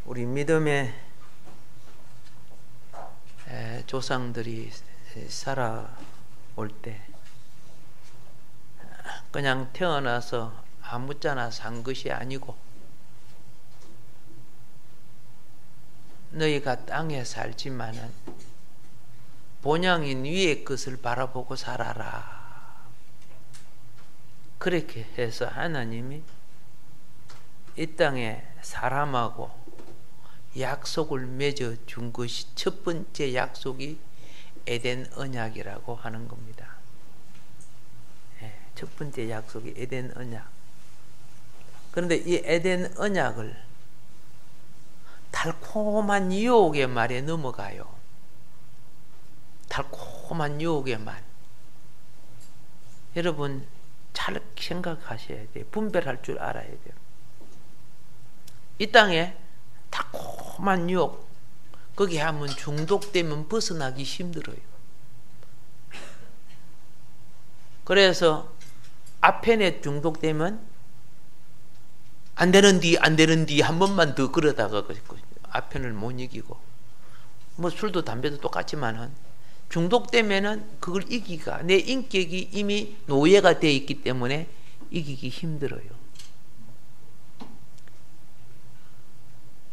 우리 믿음의 조상들이 살아올 때 그냥 태어나서 아무짝나 산 것이 아니고 너희가 땅에 살지만은 본향인 위의 것을 바라보고 살아라. 그렇게 해서 하나님이 이 땅에 사람하고 약속을 맺어 준 것이 첫 번째 약속이 에덴 언약이라고 하는 겁니다. 첫 번째 약속이 에덴 언약. 그런데 이 에덴 언약을 달콤한 유혹의 말에 넘어가요. 달콤한 유혹의 말. 여러분 잘 생각하셔야 돼요. 분별할 줄 알아야 돼요. 이 땅에 달콤한 유혹, 거기 하면 중독되면 벗어나기 힘들어요. 그래서 앞편에 중독되면 안 되는디 한 번만 더 그러다가 앞편을 못 이기고, 뭐 술도 담배도 똑같지만은 중독되면은 그걸 이기가, 내 인격이 이미 노예가 되어 있기 때문에 이기기 힘들어요.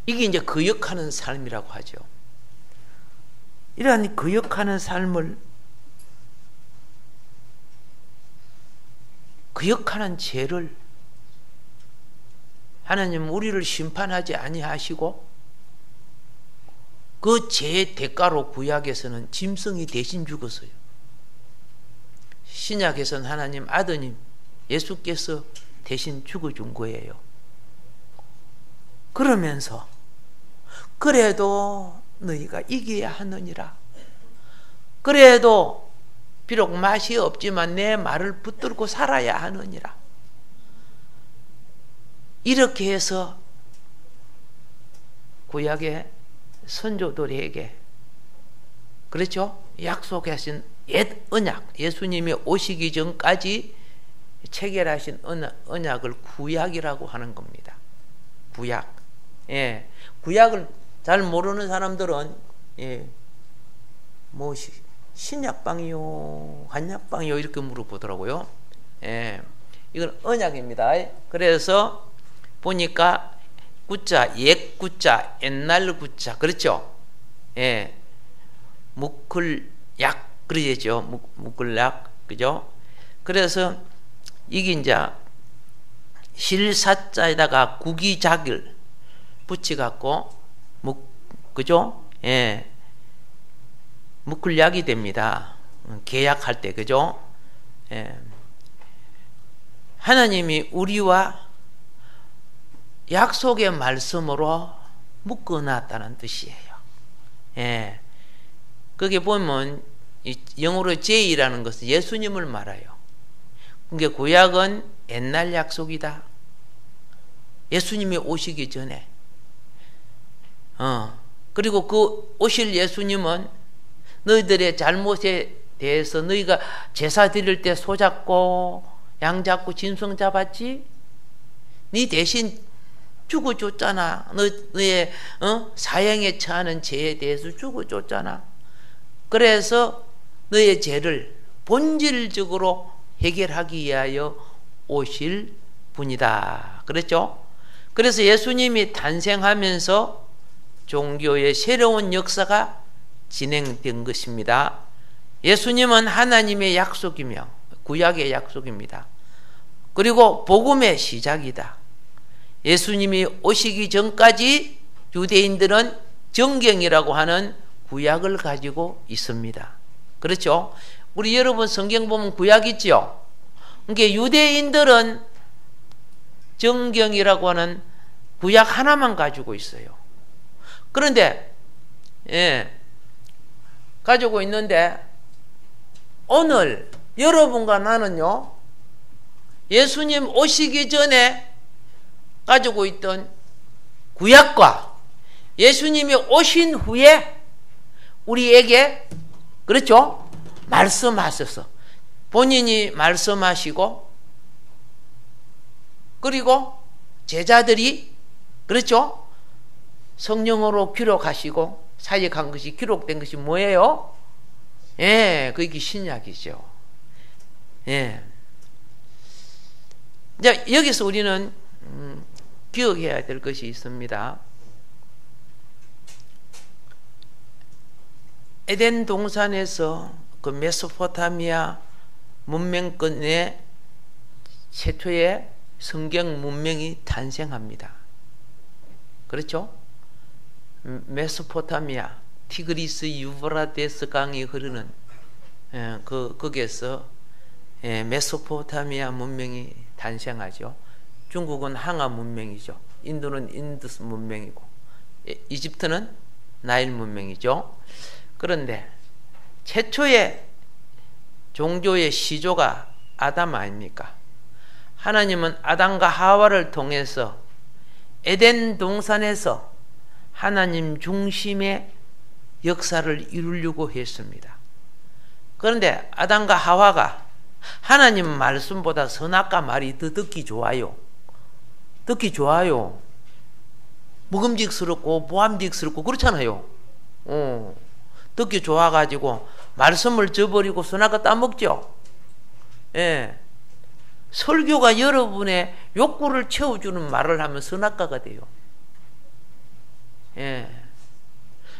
이게 이제 거역하는 삶이라고 하죠. 이러한 거역하는 삶을, 거역하는 죄를 하나님은 우리를 심판하지 아니하시고 그 죄의 대가로 구약에서는 짐승이 대신 죽었어요. 신약에서는 하나님 아드님 예수께서 대신 죽어준 거예요. 그러면서 그래도 너희가 이겨야 하느니라. 그래도 비록 맛이 없지만 내 말을 붙들고 살아야 하느니라. 이렇게 해서 구약의 선조들에게, 그렇죠? 약속하신 옛 언약, 예수님이 오시기 전까지 체결하신 언약을 구약이라고 하는 겁니다. 구약. 예. 구약을 잘 모르는 사람들은, 예, 뭐 신약방이요, 한약방이요 이렇게 물어보더라고요. 예. 이건 언약입니다. 그래서 보니까 구자, 옛 구자, 옛날 구자, 그렇죠? 예. 묵을약, 그러죠? 묵을약, 그죠? 그래서 이게 이제 실사자에다가 구기작을 붙여갖고, 그죠? 예. 묵을약이 됩니다. 계약할 때, 그죠? 예. 하나님이 우리와 약속의 말씀으로 묶어놨다는 뜻이에요. 예. 거기에 보면 영어로 J라는 것은 예수님을 말해요. 그러니까 구약은 옛날 약속이다. 예수님이 오시기 전에. 그리고 그 오실 예수님은 너희들의 잘못에 대해서 너희가 제사 드릴 때 소 잡고 양 잡고 짐승 잡았지? 네 대신 죽어줬잖아. 너의 사형에 처하는 죄에 대해서 죽어줬잖아. 그래서 너의 죄를 본질적으로 해결하기 위하여 오실 분이다. 그랬죠? 그래서 예수님이 탄생하면서 종교의 새로운 역사가 진행된 것입니다. 예수님은 하나님의 약속이며 구약의 약속입니다. 그리고 복음의 시작이다. 예수님이 오시기 전까지 유대인들은 정경이라고 하는 구약을 가지고 있습니다. 그렇죠? 우리 여러분 성경 보면 구약 있죠? 그러니까 유대인들은 정경이라고 하는 구약 하나만 가지고 있어요. 그런데 가지고 있는데 오늘 여러분과 나는요, 예수님 오시기 전에 가지고 있던 구약과 예수님이 오신 후에 우리에게, 그렇죠? 말씀하셔서 본인이 말씀하시고, 그리고 제자들이, 그렇죠? 성령으로 기록하시고 사역한 것이 기록된 것이 뭐예요? 예, 그게 신약이죠. 예. 이제 여기서 우리는 기억해야 될 것이 있습니다. 에덴 동산에서 그 메소포타미아 문명권의 최초의 성경 문명이 탄생합니다. 그렇죠? 메소포타미아, 티그리스 유브라데스 강이 흐르는 거기에서 메소포타미아 문명이 탄생하죠. 중국은 항아 문명이죠. 인도는 인두스 문명이고, 이집트는 나일 문명이죠. 그런데 최초의 종교의 시조가 아담 아닙니까? 하나님은 아담과 하와를 통해서 에덴 동산에서 하나님 중심의 역사를 이루려고 했습니다. 그런데 아담과 하와가 하나님 말씀보다 선악과 말이 더 듣기 좋아요. 듣기 좋아요. 먹음직스럽고 모함직스럽고 그렇잖아요. 듣기 좋아가지고 말씀을 저버리고 선악과 따먹죠. 예. 설교가 여러분의 욕구를 채워주는 말을 하면 선악과가 돼요. 예.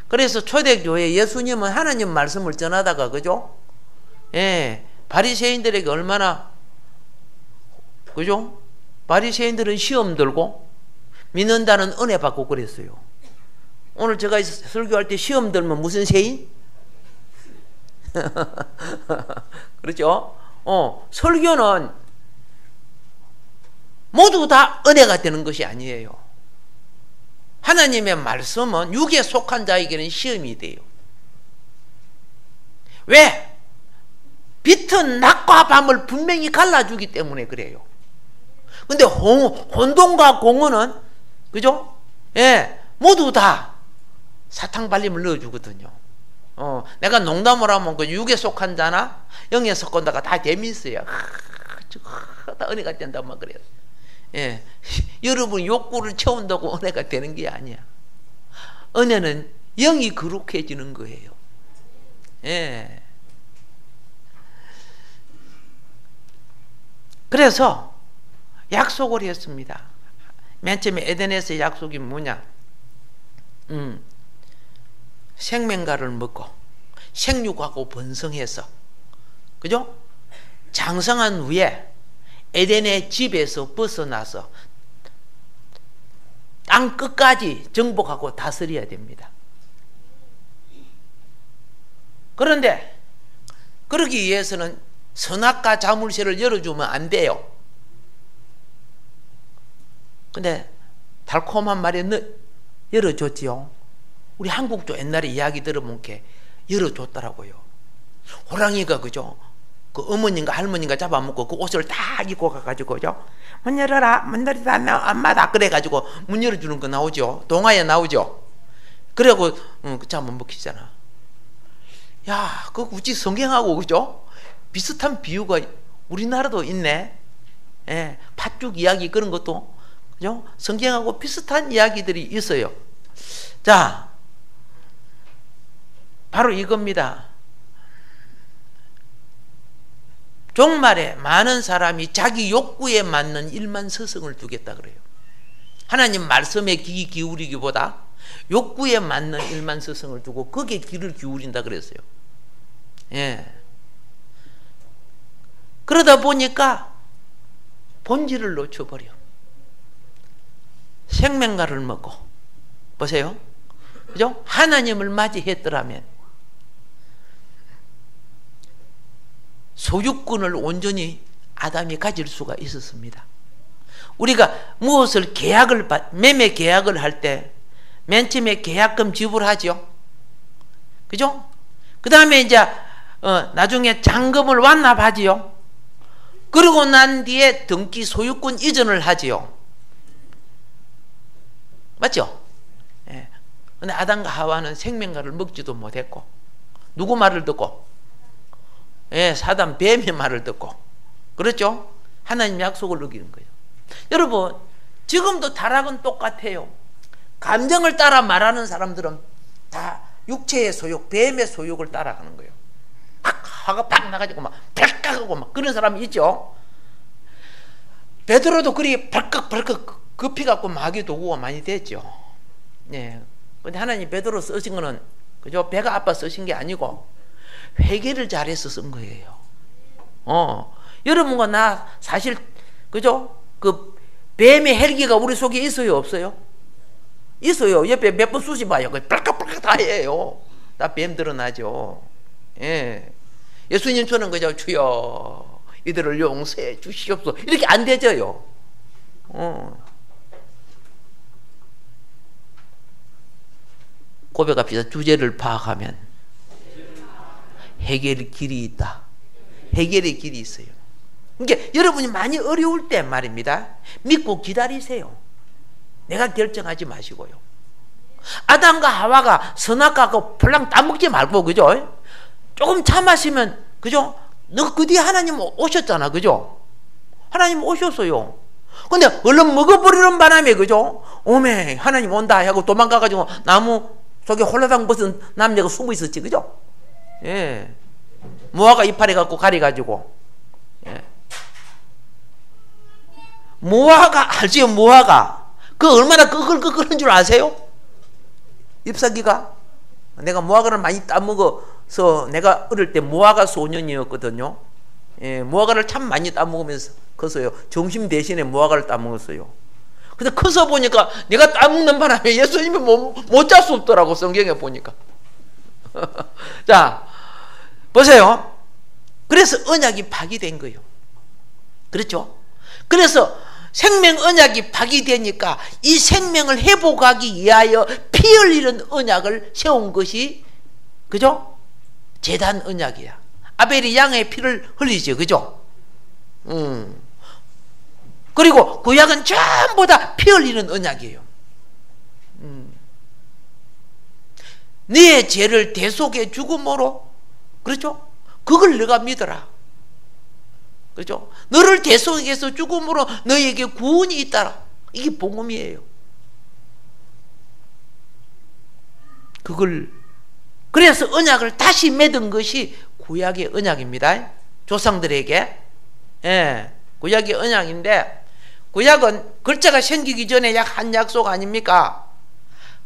그래서 초대교회 예수님은 하나님 말씀을 전하다가, 그죠? 예. 바리새인들에게 얼마나, 그죠? 바리새인들은 시험 들고 믿는다는 은혜 받고 그랬어요. 오늘 제가 설교할 때 시험 들면 무슨 세인? 그렇죠? 설교는 모두 다 은혜가 되는 것이 아니에요. 하나님의 말씀은 육에 속한 자에게는 시험이 돼요. 왜? 빛은 낮과 밤을 분명히 갈라주기 때문에 그래요. 근데 혼돈과 공허는, 그죠? 예, 모두 다 사탕 발림을 넣어주거든요. 내가 농담을 하면 그 육에 속한 자나 영에 속한 자가 다 재미있어요. 다 은혜가 된다고 막 그래요. 예, 여러분 욕구를 채운다고 은혜가 되는 게 아니야. 은혜는 영이 거룩해지는 거예요. 예. 그래서 약속을 했습니다. 맨 처음에 에덴에서의 약속이 뭐냐? 생명과를 먹고 생육하고 번성해서, 그죠? 장성한 후에 에덴의 집에서 벗어나서 땅 끝까지 정복하고 다스려야 됩니다. 그런데 그러기 위해서는 선악과 자물쇠를 열어주면 안 돼요. 근데 달콤한 말에 열어줬지요. 우리 한국도 옛날에 이야기 들어본 게 열어줬더라고요. 호랑이가, 그죠? 그 어머님과 할머니가 잡아먹고 그 옷을 딱 입고 가가지고, 그죠? 문 열어라, 문 열어라, 안 맞아. 그래가지고 문 열어주는 거 나오죠. 동화에 나오죠. 그래고 잡아먹히잖아. 야, 그 우리 성경하고, 그죠? 비슷한 비유가 우리나라도 있네. 예, 팥죽 이야기 그런 것도, 그죠? 성경하고 비슷한 이야기들이 있어요. 자, 바로 이겁니다. 종말에 많은 사람이 자기 욕구에 맞는 일만 서성을 두겠다 그래요. 하나님 말씀에 귀 기울이기보다 욕구에 맞는 일만 서성을 두고 거기에 귀를 기울인다 그랬어요. 예. 그러다 보니까 본질을 놓쳐버려. 생명과를 먹고, 보세요. 그죠? 하나님을 맞이했더라면 소유권을 온전히 아담이 가질 수가 있었습니다. 우리가 무엇을 매매 계약을 할 때 맨 처음에 계약금 지불하죠. 그죠? 그 다음에 이제 나중에 잔금을 완납하지요. 그러고 난 뒤에 등기 소유권 이전을 하지요. 맞죠? 예. 근데 아담과 하와는 생명과를 먹지도 못했고, 누구 말을 듣고? 예, 사단 뱀의 말을 듣고, 그렇죠? 하나님 약속을 어기는 거예요. 여러분, 지금도 타락은 똑같아요. 감정을 따라 말하는 사람들은 다 육체의 소욕, 뱀의 소욕을 따라가는 거예요. 팍 화가 팍 나가지고 막 발칵하고 막 그런 사람이 있죠. 베드로도 그리 벌컥 급히 갖고 마귀 도구가 많이 됐죠. 예. 근데 하나님 베드로 쓰신 거는 그죠? 배가 아파 쓰신 게 아니고 회개를 잘해서 쓴 거예요. 여러분과 나 사실 그죠? 그 뱀의 헬기가 우리 속에 있어요, 없어요? 있어요. 옆에 몇 번 쑤시봐요. 벌컥벌컥 다 해요. 다 뱀 드러나죠. 예. 예수님처럼 그죠? 주여 이들을 용서해 주시옵소서 이렇게 안 되져요. 고백합시다. 주제를 파악하면 해결의 길이 있다. 해결의 길이 있어요. 그러니까 여러분이 많이 어려울 때 말입니다. 믿고 기다리세요. 내가 결정하지 마시고요. 아담과 하와가 선악과고 폴랑 따먹지 말고 그죠? 조금 참았으면 그죠? 너 그 뒤에 하나님 오셨잖아, 그죠? 하나님 오셨어요. 근데 얼른 먹어버리는 바람에 그죠? 오메 하나님 온다 하고 도망가가지고 나무 속에 홀라당 벗은 남자가 숨어 있었지, 그죠? 예. 무화과 이파리 갖고 가려가지고. 예. 무화과 알지요? 무화과 그 얼마나 끄끌끄끌한 줄 아세요? 잎사귀가. 내가 무화과를 많이 따먹어서 내가 어릴 때 무화과 소년이었거든요. 예, 무화과를 참 많이 따먹으면서 컸어요. 점심 대신에 무화과를 따먹었어요. 근데 커서 보니까 내가 따먹는 바람에 예수님이 못 잘 수 없더라고, 성경에 보니까. 자, 보세요. 그래서 언약이 파기된 거예요. 그렇죠? 그래서 생명 언약이 파기되니까 이 생명을 회복하기 위하여 피 흘리는 언약을 세운 것이 그죠? 제단 언약이야. 아벨이 양의 피를 흘리죠, 그죠? 그리고 구약은 전부 다 피 흘리는 언약이에요. 네 죄를 대속해 죽음으로, 그렇죠? 그걸 내가 믿어라. 그렇죠? 너를 대속해서 죽음으로 너에게 구원이 있다라. 이게 복음이에요. 그걸 그래서 언약을 다시 맺은 것이 구약의 언약입니다. 조상들에게. 예, 구약의 언약인데 구약은 글자가 생기기 전에 약 한 약속 아닙니까?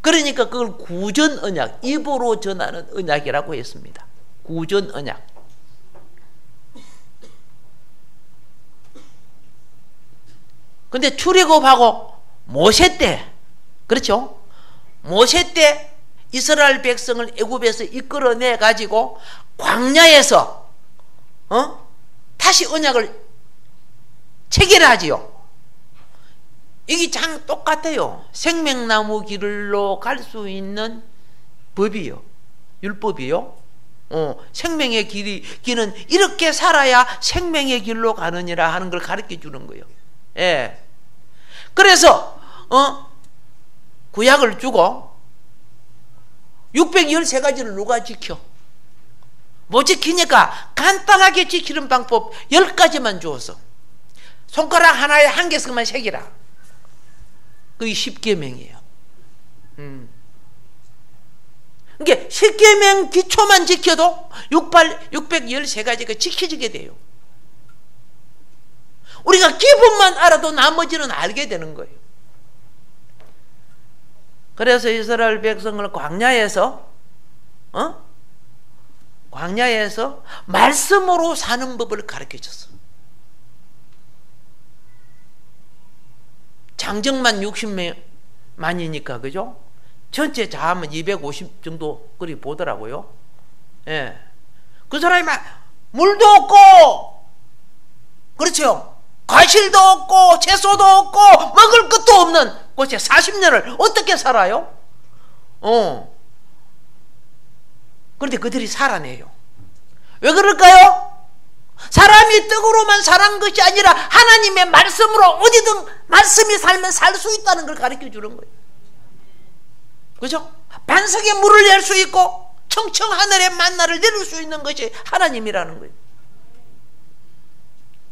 그러니까 그걸 구전 언약, 입으로 전하는 언약이라고 했습니다. 구전 언약. 근데 출애굽하고 모세 때, 그렇죠? 모세 때 이스라엘 백성을 애굽에서 이끌어내 가지고 광야에서 다시 언약을 체결하지요. 이게 참 똑같아요. 생명나무 길로 갈 수 있는 법이요, 율법이요. 생명의 길은 이렇게 살아야 생명의 길로 가느니라 하는 걸 가르쳐 주는 거예요. 예. 그래서 구약을 주고 613가지를 누가 지켜? 못 지키니까 간단하게 지키는 방법 10가지만 주어서 손가락 하나에 한 개씩만 새기라. 그게 10계명이에요. 그러니까 10계명 기초만 지켜도 613가지가 지켜지게 돼요. 우리가 기본만 알아도 나머지는 알게 되는 거예요. 그래서 이스라엘 백성을 광야에서 말씀으로 사는 법을 가르쳐 줬어. 장정만 60만이니까 그죠? 전체 자하면 250 정도 그리 보더라고요. 예. 그 사람이 막 물도 없고, 그렇죠? 과실도 없고 채소도 없고 먹을 것도 없는 곳에 40년을 어떻게 살아요? 그런데 그들이 살아내요. 왜 그럴까요? 사람이 떡으로만 사는 것이 아니라 하나님의 말씀으로 어디든 말씀이 살면 살 수 있다는 걸 가르쳐 주는 거예요. 그죠? 반석에 물을 낼 수 있고 청청 하늘에 만나를 내릴 수 있는 것이 하나님이라는 거예요.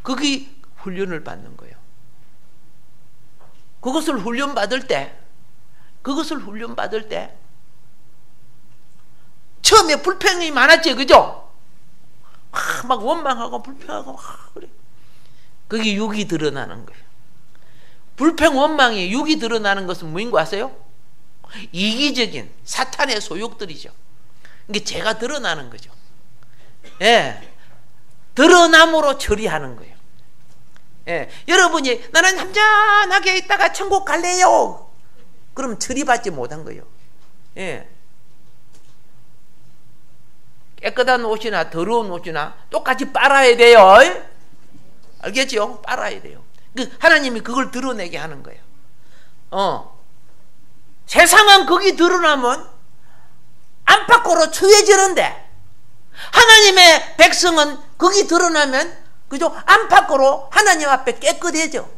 그게 훈련을 받는 거예요. 그것을 훈련받을 때 그것을 훈련받을 때 처음에 불평이 많았지, 그죠? 막 원망하고 불평하고 그래. 그게 육이 드러나는 거예요. 불평, 원망이 육이 드러나는 것은 뭐인 거 아세요? 이기적인 사탄의 소욕들이죠. 이게 죄가 드러나는 거죠. 예, 드러남으로 처리하는 거예요. 예, 여러분이 나는 얌전하게 있다가 천국 갈래요. 그럼 처리받지 못한 거예요. 예, 깨끗한 옷이나 더러운 옷이나 똑같이 빨아야 돼요. 알겠죠? 빨아야 돼요. 하나님이 그걸 드러내게 하는 거예요. 세상은 거기 드러나면 안팎으로 추해지는데 하나님의 백성은 거기 드러나면 그죠? 안팎으로 하나님 앞에 깨끗해져.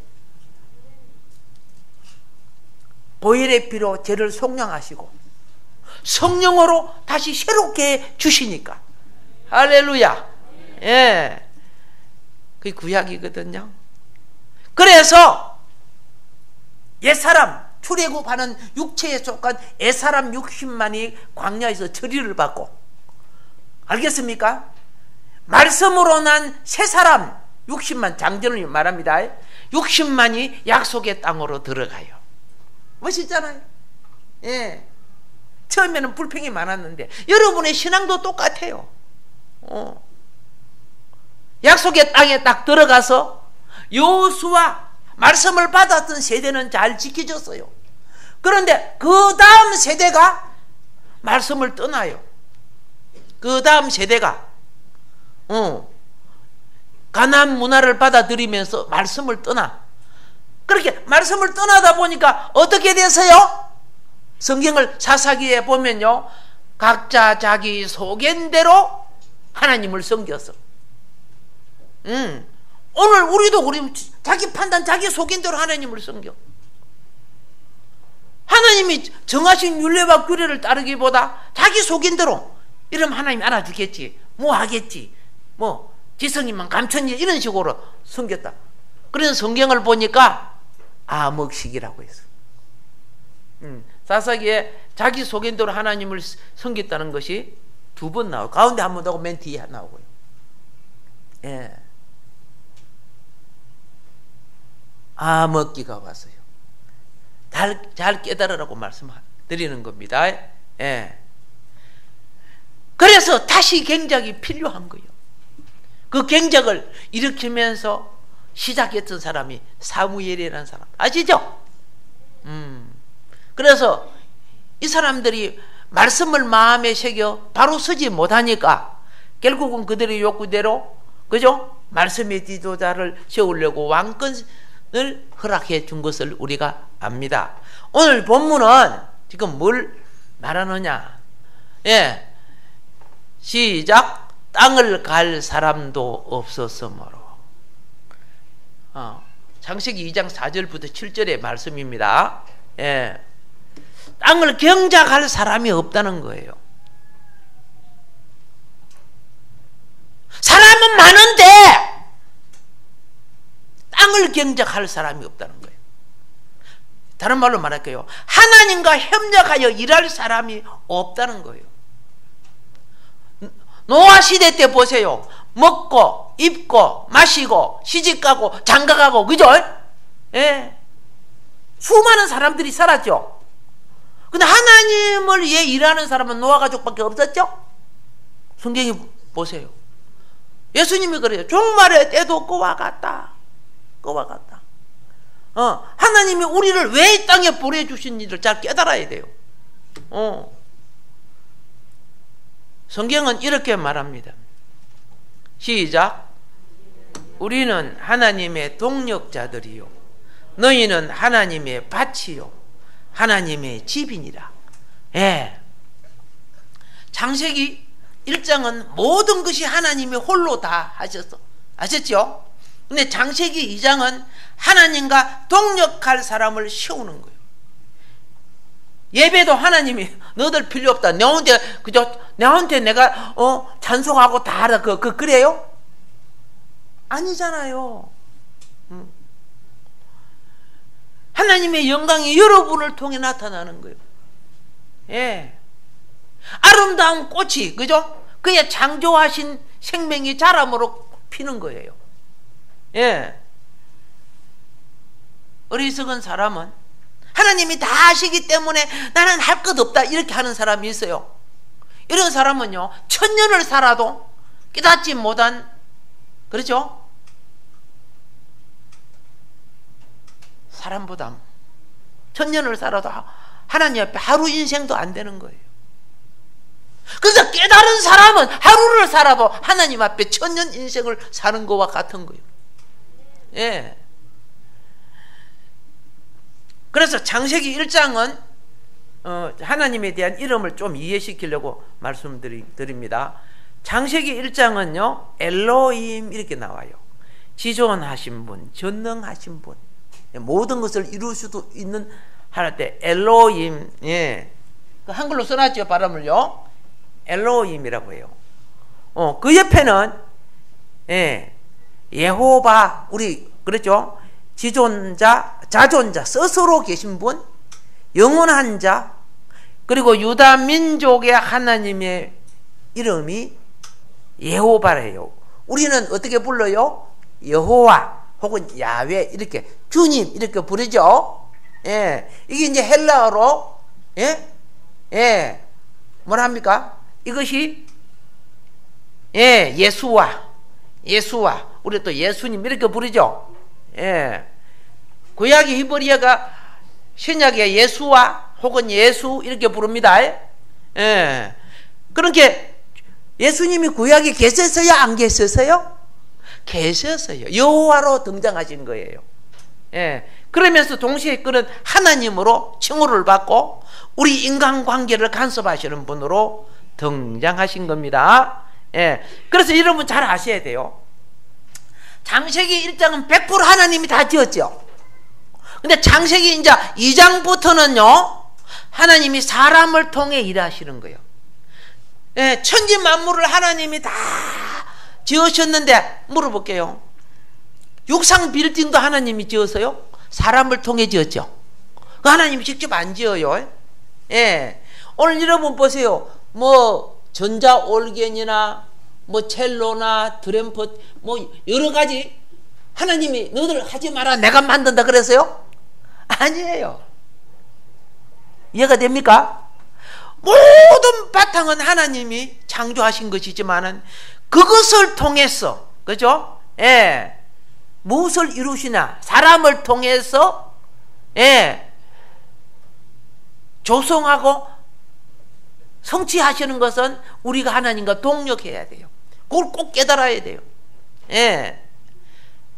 보혈의 피로 죄를 속량하시고 성령으로 다시 새롭게 주시니까. 할렐루야. 예, 그게 구약이거든요. 그래서 옛사람, 출애굽하는 육체에 속한 옛사람 60만이 광야에서 처리를 받고, 알겠습니까? 말씀으로 난 새사람 60만, 장전을 말합니다. 60만이 약속의 땅으로 들어가요. 멋있잖아요. 예, 처음에는 불평이 많았는데 여러분의 신앙도 똑같아요. 약속의 땅에 딱 들어가서 여호수아 말씀을 받았던 세대는 잘 지켜졌어요. 그런데 그 다음 세대가 말씀을 떠나요. 그 다음 세대가 가나안 문화를 받아들이면서 말씀을 떠나. 그렇게 말씀을 떠나다 보니까 어떻게 돼서요? 성경을 사사기에 보면요, 각자 자기 소견대로 하나님을 섬겼어. 오늘 우리도 우리 자기 판단, 자기 속인대로 하나님을 섬겨. 하나님이 정하신 율례와 규례를 따르기보다 자기 속인대로, 이러면 하나님 알아주겠지, 뭐 하겠지, 뭐 지성이만 감천이 이런 식으로 섬겼다. 그래서 성경을 보니까 암흑식이라고 했어. 사사기에 자기 속인대로 하나님을 섬겼다는 것이 2번 나오고, 가운데 한 번 나오고 맨 뒤에 나오고요. 예. 암흑기가 왔어요. 잘 깨달으라고 말씀드리는 겁니다. 예. 그래서 다시 경작이 필요한 거예요. 그 경작을 일으키면서 시작했던 사람이 사무엘이라는 사람 아시죠? 그래서 이 사람들이 말씀을 마음에 새겨 바로 서지 못하니까 결국은 그들의 욕구대로, 그죠? 말씀의 지도자를 세우려고 왕권을 허락해 준 것을 우리가 압니다. 오늘 본문은 지금 뭘 말하느냐? 예, 시작. 땅을 갈 사람도 없었으므로. 창세기 2장 4절부터 7절의 말씀입니다. 예, 땅을 경작할 사람이 없다는 거예요. 사람은 많은데 땅을 경작할 사람이 없다는 거예요. 다른 말로 말할게요. 하나님과 협력하여 일할 사람이 없다는 거예요. 노아 시대 때 보세요. 먹고 입고 마시고 시집가고 장가가고, 그죠? 예, 수많은 사람들이 살았죠. 근데 하나님을 위해 일하는 사람은 노아 가족밖에 없었죠. 성경이 보세요. 예수님이 그래요. 종말의 때도 그와 같다. 그와 같다. 하나님이 우리를 왜 이 땅에 보내주신지를 잘 깨달아야 돼요. 성경은 이렇게 말합니다. 시작. 우리는 하나님의 동력자들이요, 너희는 하나님의 밭이요 하나님의 집이니라. 예. 창세기 1장은 모든 것이 하나님이 홀로 다 하셨어. 아셨죠? 근데 창세기 2장은 하나님과 동력할 사람을 세우는 거예요. 예배도 하나님이 너들 필요 없다. 너한테 그저 너한테 내가 찬송하고 다 알아. 그래요? 아니잖아요. 하나님의 영광이 여러분을 통해 나타나는 거예요. 예. 아름다운 꽃이, 그죠? 그의 창조하신 생명이 자람으로 피는 거예요. 예. 어리석은 사람은 하나님이 다 하시기 때문에 나는 할 것 없다 이렇게 하는 사람이 있어요. 이런 사람은요 1000년을 살아도 깨닫지 못한, 그렇죠? 사람보다 1000년을 살아도 하나님 앞에 하루 인생도 안 되는 거예요. 그래서 깨달은 사람은 하루를 살아도 하나님 앞에 1000년 인생을 사는 것과 같은 거예요. 예. 그래서 창세기 1장은 하나님에 대한 이름을 좀 이해시키려고 말씀드립니다. 창세기 1장은요 엘로힘 이렇게 나와요. 지존하신 분, 전능하신 분, 모든 것을 이룰 수도 있는 할 때 엘로힘, 예, 한글로 써놨죠. 발음을요 엘로힘이라고 해요. 그 옆에는 예, 예호바, 우리 그렇죠? 지존자, 자존자, 스스로 계신 분, 영원한 자, 그리고 유다 민족의 하나님의 이름이 예호바래요. 우리는 어떻게 불러요? 여호와 혹은 야훼 이렇게 주님 이렇게 부르죠. 예, 이게 이제 헬라어로 뭐라 합니까? 이것이 예수와 우리 또 예수님 이렇게 부르죠. 예, 구약의 히브리어가 신약의 예수와 혹은 예수 이렇게 부릅니다. 예, 그렇게 예수님이 구약에 계셨어요? 안 계셨어요? 계셨어요. 여호와로 등장하신 거예요. 예, 그러면서 동시에 그런 하나님으로 칭호를 받고 우리 인간관계를 간섭하시는 분으로 등장하신 겁니다. 예, 그래서 여러분 잘 아셔야 돼요. 창세기 1장은 100% 하나님이 다 지었죠. 근데 창세기 이제 2장부터는요 하나님이 사람을 통해 일하시는 거예요. 예, 천지 만물을 하나님이 다 지으셨는데 물어볼게요. 육상 빌딩도 하나님이 지었어요? 사람을 통해 지었죠. 그 하나님이 직접 안 지어요. 예, 오늘 여러분 보세요. 뭐 전자올겐이나 뭐 첼로나 드램펫 뭐 여러 가지 하나님이 너들 하지 마라 내가 만든다 그랬어요? 아니에요. 이해가 됩니까? 모든 바탕은 하나님이 창조하신 것이지만은 그것을 통해서, 그죠? 예, 무엇을 이루시나? 사람을 통해서 조성하고 성취하시는 것은 우리가 하나님과 동력해야 돼요. 그걸 꼭 깨달아야 돼요. 예.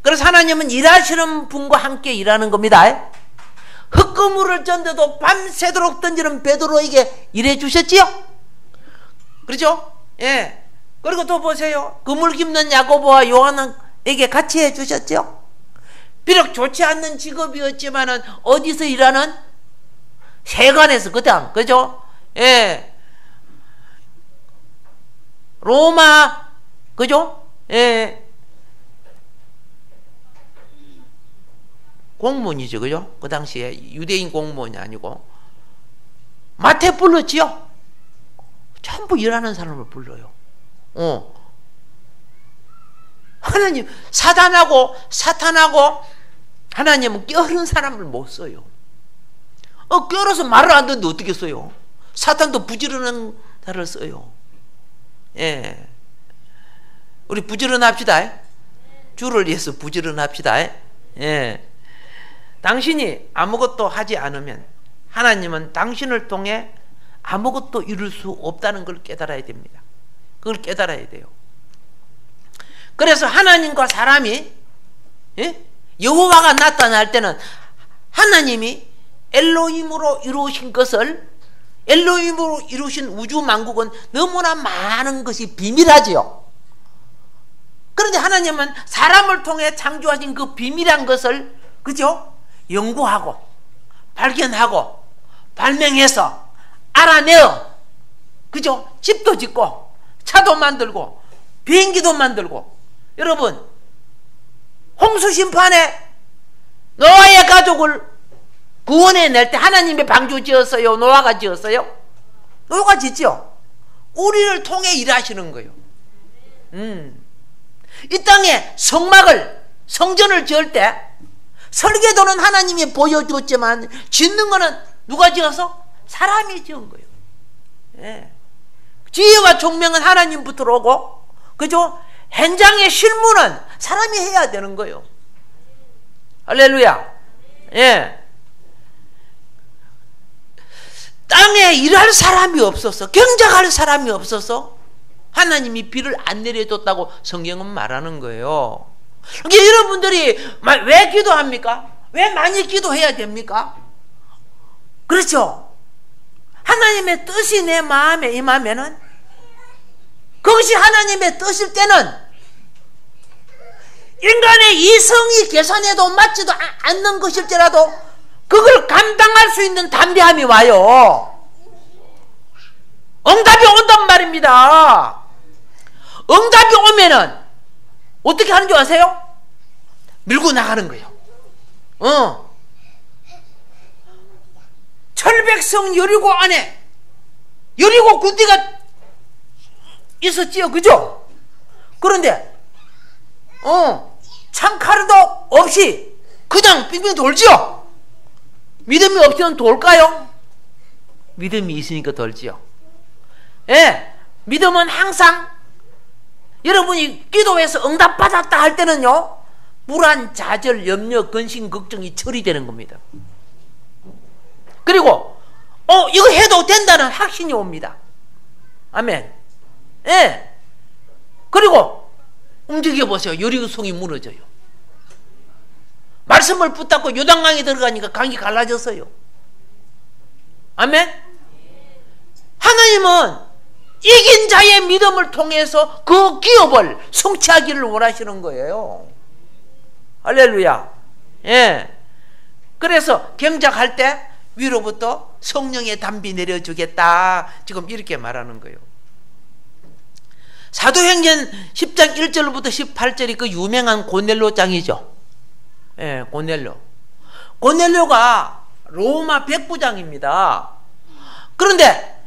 그래서 하나님은 일하시는 분과 함께 일하는 겁니다. 흙그물을 졌는데도 밤새도록 던지는 베드로에게 일해 주셨지요? 그렇죠? 예. 그리고 또 보세요. 그물 깁는 야고보와 요한에게 같이 해 주셨죠? 비록 좋지 않는 직업이었지만은 어디서 일하는? 세관에서, 그죠? 예. 로마, 그죠? 예. 공무원이죠, 그죠? 그 당시에 유대인 공무원이 아니고 마태 불렀지요. 전부 일하는 사람을 불러요. 하나님, 사탄하고 하나님은 껴른 사람을 못 써요. 껴러서 말을 안 듣는데 어떻게 써요? 사탄도 부지런한 자를 써요. 예, 우리 부지런합시다. 주를 위해서 부지런합시다. 예. 당신이 아무것도 하지 않으면 하나님은 당신을 통해 아무것도 이룰 수 없다는 걸 깨달아야 됩니다. 그걸 깨달아야 돼요. 그래서 하나님과 사람이 여호와가 나타날 때는 하나님이 엘로힘으로 이루신 것을, 엘로힘으로 이루신 우주 만국은 너무나 많은 것이 비밀하지요. 그런데 하나님은 사람을 통해 창조하신 그 비밀한 것을, 그죠? 연구하고 발견하고 발명해서 알아내어, 그죠? 집도 짓고 차도 만들고 비행기도 만들고. 여러분, 홍수 심판에 노아의 가족을 구원해낼 때 하나님의 방주 지었어요? 노아가 지었어요? 노아가 짓죠. 우리를 통해 일하시는 거예요. 이 땅에 성전을 지을 때 설계도는 하나님이 보여줬지만 짓는 거는 누가 지어서? 사람이 지은 거예요. 예. 지혜와 총명은 하나님부터 오고, 그죠? 현장의 실무는 사람이 해야 되는 거예요. 할렐루야. 예. 땅에 일할 사람이 없어서, 경작할 사람이 없어서 하나님이 비를 안 내려줬다고 성경은 말하는 거예요. 그러니까 여러분들이 왜 기도합니까? 왜 많이 기도해야 됩니까? 그렇죠? 하나님의 뜻이 내 마음에 임하면은, 그것이 하나님의 뜻일 때는 인간의 이성이 계산해도 맞지도 않는 것일지라도 그걸 감당할 수 있는 담대함이 와요. 응답이 온단 말입니다. 응답이 오면은 어떻게 하는 줄 아세요? 밀고 나가는 거예요. 철백성 여리고 안에 여리고 군대가 있었지요. 그죠? 그런데 창칼도 없이 그냥 빙빙 돌지요. 믿음이 없으면 돌까요? 믿음이 있으니까 돌지요. 예, 믿음은 항상 여러분이 기도해서 응답받았다 할 때는요, 불안, 좌절, 염려, 근심, 걱정이 처리되는 겁니다. 그리고 이거 해도 된다는 확신이 옵니다. 아멘. 예. 그리고 움직여보세요. 여리고성이 무너져요. 말씀을 붙잡고 요단강에 들어가니까 강이 갈라졌어요. 아멘. 하나님은 이긴 자의 믿음을 통해서 그 기업을 성취하기를 원하시는 거예요. 할렐루야. 예. 그래서 경작할 때 위로부터 성령의 담비 내려주겠다, 지금 이렇게 말하는 거예요. 사도행전 10장 1절부터 18절이 그 유명한 고넬로 장이죠. 예, 고넬로가 로마 백부장입니다. 그런데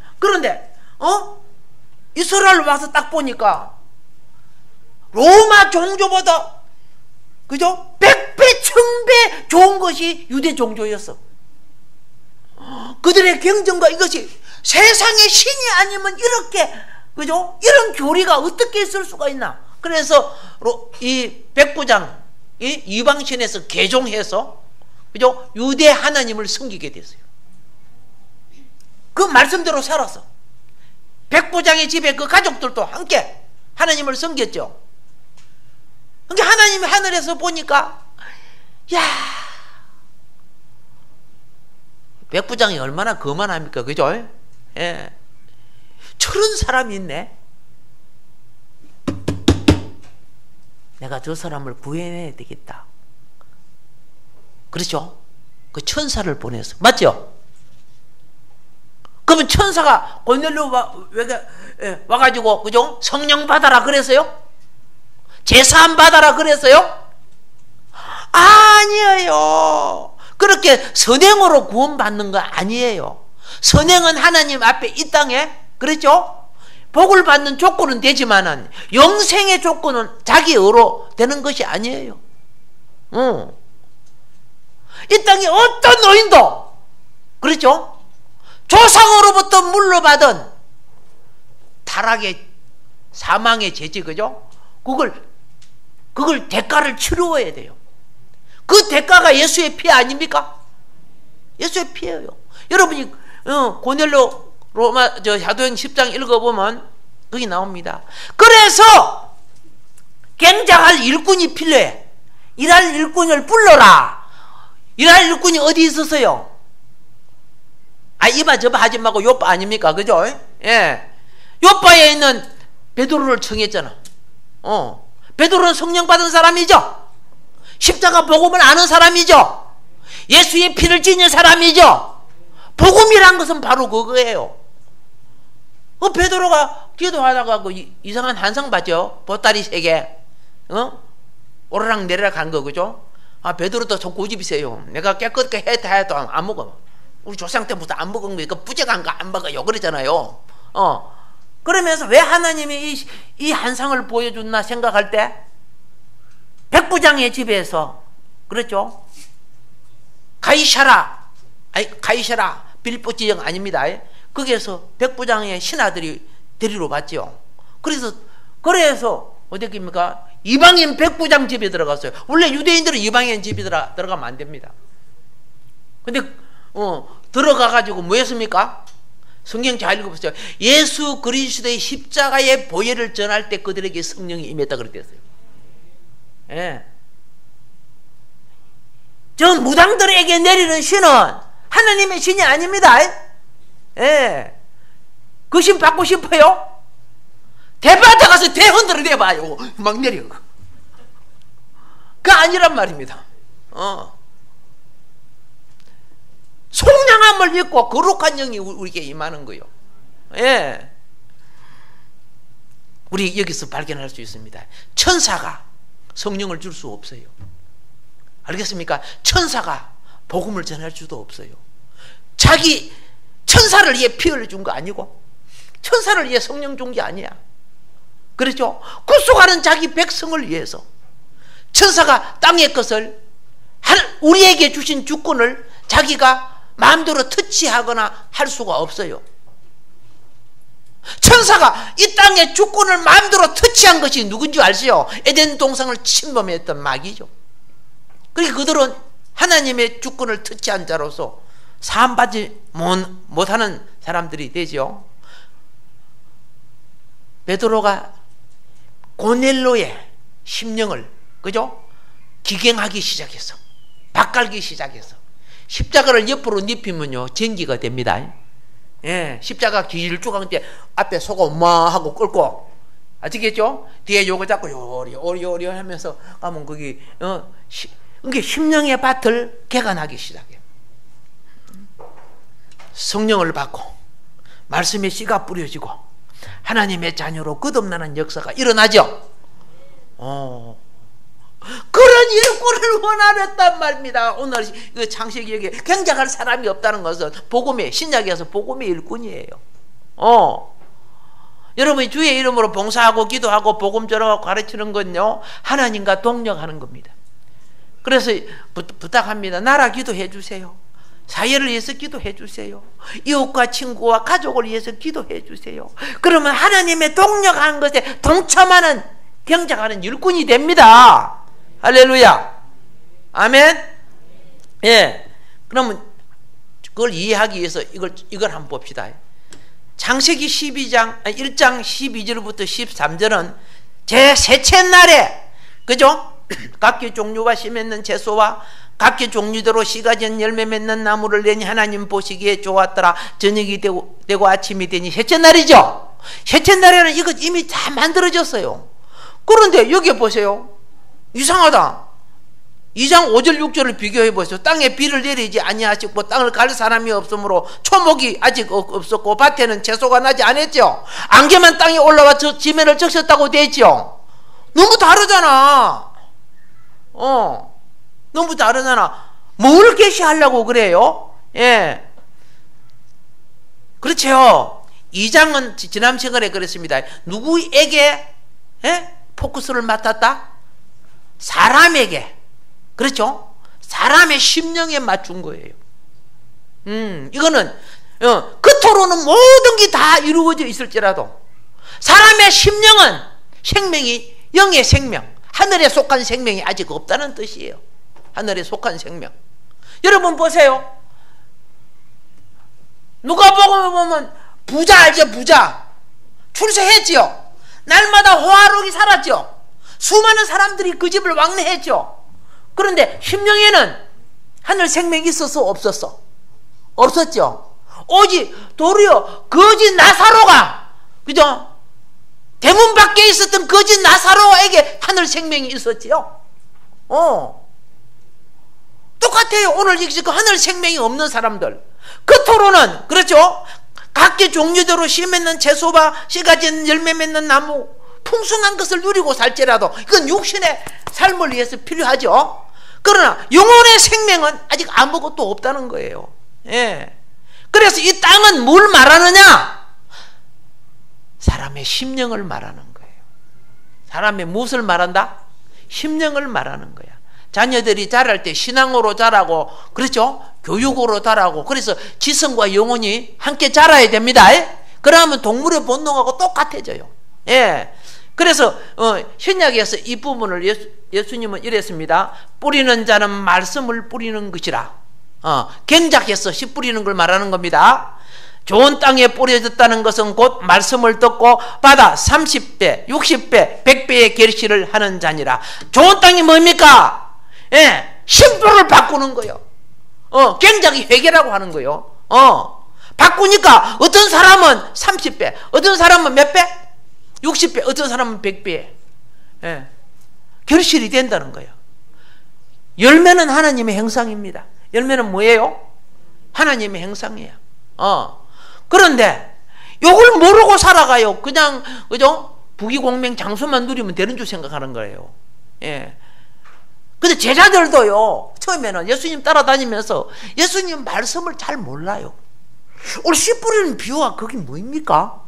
이스라엘 와서 딱 보니까 로마 종교보다, 그죠? 100배 1000배 좋은 것이 유대 종교였어. 그들의 경전과 이것이 세상의 신이 아니면 이렇게, 그죠? 이런 교리가 어떻게 있을 수가 있나? 그래서 이 백부장이 이방신에서 개종해서, 그죠? 유대 하나님을 섬기게 됐어요. 그 말씀대로 살았어. 백부장의 집에 그 가족들도 함께 하나님을 섬겼죠. 그러니까 하나님이 하늘에서 보니까, 야, 백부장이 얼마나 거만합니까? 그죠? 예. 저런 사람이 있네. 내가 저 사람을 구해내야 되겠다. 그렇죠? 그 천사를 보내서. 맞죠? 그러면 천사가 고넬료 와가지고, 그죠? 성령 받아라 그랬어요? 제사함 받아라 그랬어요? 아니에요. 그렇게 선행으로 구원받는 거 아니에요. 선행은 하나님 앞에 이 땅에, 그렇죠? 복을 받는 조건은 되지만은 영생의 조건은 자기 의로 되는 것이 아니에요. 이 땅에 어떤 노인도, 그렇죠? 조상으로부터 물려받은 타락의 사망의 죄지, 그죠? 그걸 대가를 치루어야 돼요. 그 대가가 예수의 피 아닙니까? 예수의 피예요. 여러분이 고넬료 로마 사도행 10장 읽어보면 거기 나옵니다. 그래서 경작할 일꾼이 필요해. 일할 일꾼을 불러라. 일할 일꾼이 어디 있었어요? 이봐 저봐 하지 말고 요빠 아닙니까? 그죠? 예. 요빠에 있는 베드로를 청했잖아. 베드로는 성령 받은 사람이죠. 십자가 복음을 아는 사람이죠. 예수의 피를 지닌 사람이죠. 복음이란 것은 바로 그거예요. 베드로가 기도하다가 그 이상한 환상 봤죠. 보따리 3개 오르락 내리락 한 거, 그죠? 아, 베드로도 좀 고집이세요. 내가 깨끗하게 했다 해도 안 먹어. 우리 조상 때부터 안 먹은 거, 이거 부재간 거 안 먹어요. 그러잖아요. 그러면서 왜 하나님이 이 한상을 보여줬나 생각할 때, 백부장의 집에서, 그렇죠? 가이사라, 빌립보 지역 아닙니다. 거기에서 백부장의 신하들이 데리러 갔죠. 그래서 어떻게입니까? 이방인 백부장 집에 들어갔어요. 원래 유대인들은 이방인 집에 들어가면 안 됩니다. 근데 들어가가지고 뭐 했습니까? 성경 잘 읽어보세요. 예수 그리스도의 십자가의 보혈을 전할 때 그들에게 성령이 임했다 그랬어요. 예. 저 무당들에게 내리는 신은 하나님의 신이 아닙니다. 예. 그 신 받고 싶어요? 대밭에 가서 대 흔들어 내봐요. 막 내려. 그거 아니란 말입니다. 속량함을 입고 거룩한 영이 우리에게 임하는 거요. 예. 우리 여기서 발견할 수 있습니다. 천사가 성령을 줄 수 없어요. 알겠습니까? 천사가 복음을 전할 수도 없어요. 자기 천사를 위해 피 흘려준 거 아니고, 천사를 위해 성령 준 게 아니야. 그렇죠? 구속하는 자기 백성을 위해서 천사가 땅의 것을, 우리에게 주신 주권을 자기가 마음대로 터치하거나 할 수가 없어요. 천사가 이 땅의 주권을 마음대로 터치한 것이 누군지 아세요? 에덴 동산을 침범했던 마귀죠. 그러니까 그들은 하나님의 주권을 터치한 자로서 사함받지 못하는 사람들이 되죠. 베드로가 고넬로의 심령을, 그죠? 기경하기 시작해서, 바깔기 시작해서, 십자가를 옆으로 눕히면요 전기가 됩니다. 예, 십자가 길쭉한 때 앞에 소가 엄마 하고 끌고, 아시겠죠? 뒤에 요거 잡고 요리 하면서 가면 거기 이게 심령의 밭을 개간하기 시작해요. 성령을 받고 말씀의 씨가 뿌려지고 하나님의 자녀로 거듭나는 역사가 일어나죠. 그런 일꾼을 원하랬단 말입니다. 오늘 창세기에 경작할 사람이 없다는 것은 복음의, 신약에서 복음의 일꾼이에요. 여러분이 주의 이름으로 봉사하고 기도하고 복음 전하고 가르치는 건요 하나님과 동력하는 겁니다. 그래서 부탁합니다. 나라 기도해 주세요. 사회를 위해서 기도해 주세요. 이웃과 친구와 가족을 위해서 기도해 주세요. 그러면 하나님의 동력하는 것에 동참하는, 경작하는 일꾼이 됩니다. 할렐루야. 아멘. 예. 그러면 그걸 이해하기 위해서 이걸 한번 봅시다. 창세기 1장 12절부터 13절은 제 셋째 날에, 그죠? 각기 종류가 씨 맺는 채소와 각기 종류대로 씨가 진 열매 맺는 나무를 내니 하나님 보시기에 좋았더라. 저녁이 되고 아침이 되니 셋째 날이죠. 셋째 날에는 이거 이미 다 만들어졌어요. 그런데 여기 보세요. 이상하다. 2장 5절 6절을 비교해 보세요. 땅에 비를 내리지 아니하시고 땅을 갈 사람이 없으므로 초목이 아직 없었고 밭에는 채소가 나지 않았죠. 안개만 땅에 올라와 지면을 적셨다고 돼 있죠. 너무 다르잖아. 너무 다르잖아. 뭘 계시하려고 그래요? 예. 그렇죠. 2장은 지난 시간에 그랬습니다. 누구에게 포커스를 맡았다? 사람에게. 그렇죠? 사람의 심령에 맞춘 거예요. 이거는 겉으로는 모든 게 다 이루어져 있을지라도 사람의 심령은 생명이, 영의 생명, 하늘에 속한 생명이 아직 없다는 뜻이에요. 하늘에 속한 생명. 여러분 보세요. 누가복음에 보면 부자 알죠? 부자 출세했지요. 날마다 호화롭게 살았죠. 수많은 사람들이 그 집을 왕래했죠. 그런데 심령에는 하늘 생명이 있었어? 없었어? 없었죠. 오직 도리어 거짓 나사로가, 그죠? 대문 밖에 있었던 거짓 나사로에게 하늘 생명이 있었지요. 똑같아요. 오늘 그 하늘 생명이 없는 사람들, 겉으로는 그렇죠, 각기 종류대로 씨 맺는 채소와 씨가 진 열매 맺는 나무, 풍성한 것을 누리고 살지라도 이건 육신의 삶을 위해서 필요하죠. 그러나 영혼의 생명은 아직 아무것도 없다는 거예요. 예. 그래서 이 땅은 뭘 말하느냐? 사람의 심령을 말하는 거예요. 사람의 무엇을 말한다? 심령을 말하는 거야. 자녀들이 자랄 때 신앙으로 자라고, 그렇죠? 교육으로 자라고, 그래서 지성과 영혼이 함께 자라야 됩니다. 그러면 동물의 본능하고 똑같아져요. 예. 그래서 신약에서 이 부분을 예수님은 이랬습니다. 뿌리는 자는 말씀을 뿌리는 것이라. 경작해서 씨 뿌리는 걸 말하는 겁니다. 좋은 땅에 뿌려졌다는 것은 곧 말씀을 듣고 받아 30배, 60배, 100배의 결실을 하는 자니라. 좋은 땅이 뭡니까? 예, 심표를 바꾸는 거예요. 경작이 회개라고 하는 거예요. 바꾸니까 어떤 사람은 30배, 어떤 사람은 몇 배? 60배, 어떤 사람은 100배. 예, 결실이 된다는 거예요. 열매는 하나님의 형상입니다. 열매는 뭐예요? 하나님의 형상이에요. 그런데 요걸 모르고 살아가요. 그냥, 그죠? 부귀공명 장수만 누리면 되는 줄 생각하는 거예요. 예. 근데 제자들도요, 처음에는 예수님 따라다니면서 예수님 말씀을 잘 몰라요. 오늘 씨 뿌리는 비유가 그게 뭐입니까?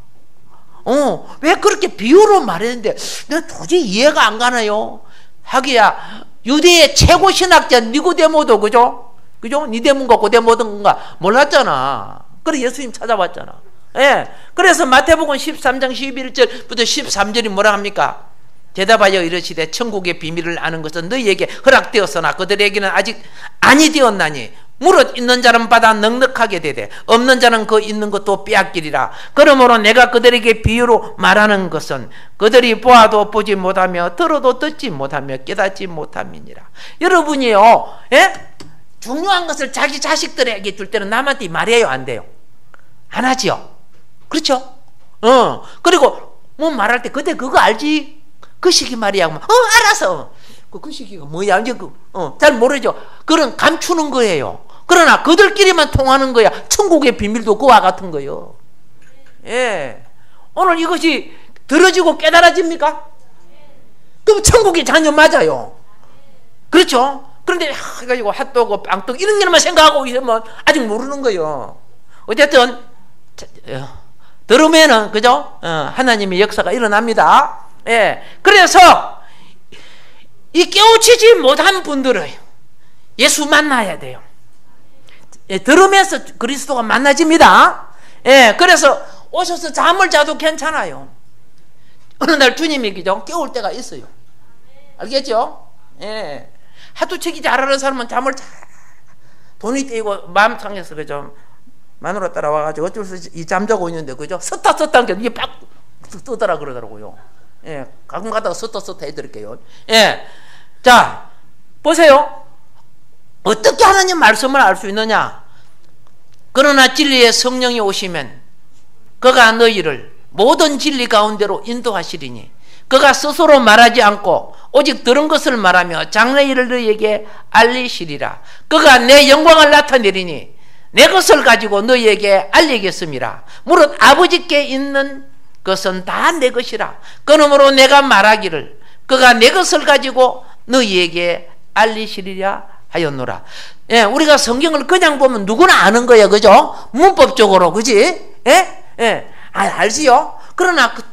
왜 그렇게 비유로 말했는데 내가 도저히 이해가 안 가나요? 하기야 유대의 최고 신학자 니고데모도 그죠? 니데몬가 고데모든가 몰랐잖아. 그래 예수님 찾아봤잖아. 예. 그래서 마태복음 13장 11절부터 13절이 뭐라 합니까? 대답하여 이르시되 천국의 비밀을 아는 것은 너희에게 허락되었으나 그들에게는 아직 아니 되었나니 무릇 있는 자는 받아 넉넉하게 되되 없는 자는 그 있는 것도 빼앗기리라. 그러므로 내가 그들에게 비유로 말하는 것은 그들이 보아도 보지 못하며 들어도 듣지 못하며 깨닫지 못함이니라. 여러분이요, 예? 중요한 것을 자기 자식들에게 줄 때는 남한테 말해요, 안 돼요? 안 하지요? 그렇죠? 그리고 뭐 말할 때 그때 그거 알지? 그 시기 말이야. 알아서. 그 시기가 뭐야? 이제 잘 모르죠. 그런 감추는 거예요. 그러나 그들끼리만 통하는 거야. 천국의 비밀도 그와 같은 거예요. 예. 오늘 이것이 들어지고 깨달아집니까? 그럼 천국의 자녀 맞아요. 그렇죠? 그런데 해가지고 핫도그, 빵떡 이런 것만 생각하고 있으면 아직 모르는 거예요. 어쨌든 들으면은 그죠? 하나님의 역사가 일어납니다. 예. 그래서 이 깨우치지 못한 분들은 예수 만나야 돼요. 예, 들으면서 그리스도가 만나집니다. 예, 그래서 오셔서 잠을 자도 괜찮아요. 어느 날 주님이 그죠? 깨울 때가 있어요. 알겠죠? 예. 하도 책이 잘하는 사람은 잠을 잘 돈이 떼이고 마음 상해서 그죠? 마누라 따라와가지고 어쩔 수 없이 이 잠자고 있는데 그죠? 썼다 하니까 이게 팍 뜨더라 그러더라고요. 예, 가끔 가다가 썼다 해드릴게요. 예. 자, 보세요. 어떻게 하나님 말씀을 알 수 있느냐? 그러나 진리의 성령이 오시면 그가 너희를 모든 진리 가운데로 인도하시리니 그가 스스로 말하지 않고 오직 들은 것을 말하며 장래일을 너희에게 알리시리라. 그가 내 영광을 나타내리니 내 것을 가지고 너희에게 알리겠음이라. 무릇 아버지께 있는 것은 다 내 것이라. 그러므로 내가 말하기를 그가 내 것을 가지고 너희에게 알리시리라 하였노라. 예, 우리가 성경을 그냥 보면 누구나 아는 거예요. 그죠? 문법적으로. 그지? 예? 예. 알지요? 그러나 그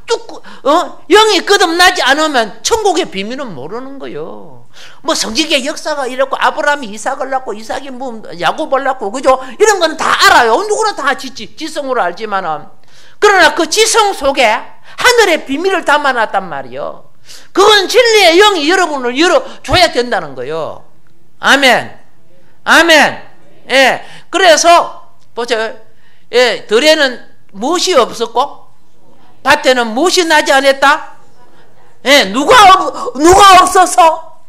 영이 거듭나지 않으면 천국의 비밀은 모르는 거예요. 뭐 성직의 역사가 이렇고 아브라함이 이삭을 낳고 이삭이 뭐 야곱을 낳고 그죠? 이런 건 다 알아요. 누구나 다 지성으로 알지만은 그러나 그 지성 속에 하늘의 비밀을 담아놨단 말이에요. 그건 진리의 영이 여러분을 열어줘야 된다는 거예요. 아멘. 아멘. 예. 그래서, 보세요. 예. 들에는 무엇이 없었고, 밭에는 무엇이 나지 않았다? 예. 누가 없어서?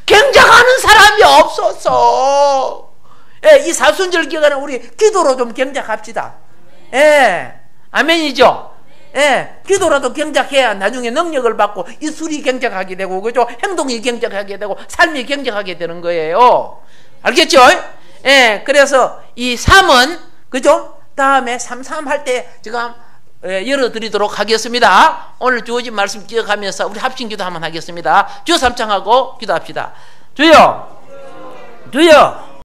경작하는 사람이 없어서. 예. 이 사순절 기간에 우리 기도로 좀 경작합시다. 예. 아멘이죠? 예, 기도라도 경작해야 나중에 능력을 받고 이술이 경작하게 되고 그죠? 행동이 경작하게 되고 삶이 경작하게 되는 거예요. 알겠죠? 예, 그래서 이 3은 그죠? 다음에 3 할 때 제가 열어드리도록 하겠습니다. 오늘 주어진 말씀 기억하면서 우리 합심기도 한번 하겠습니다. 주여 삼창하고 기도합시다. 주여, 주여.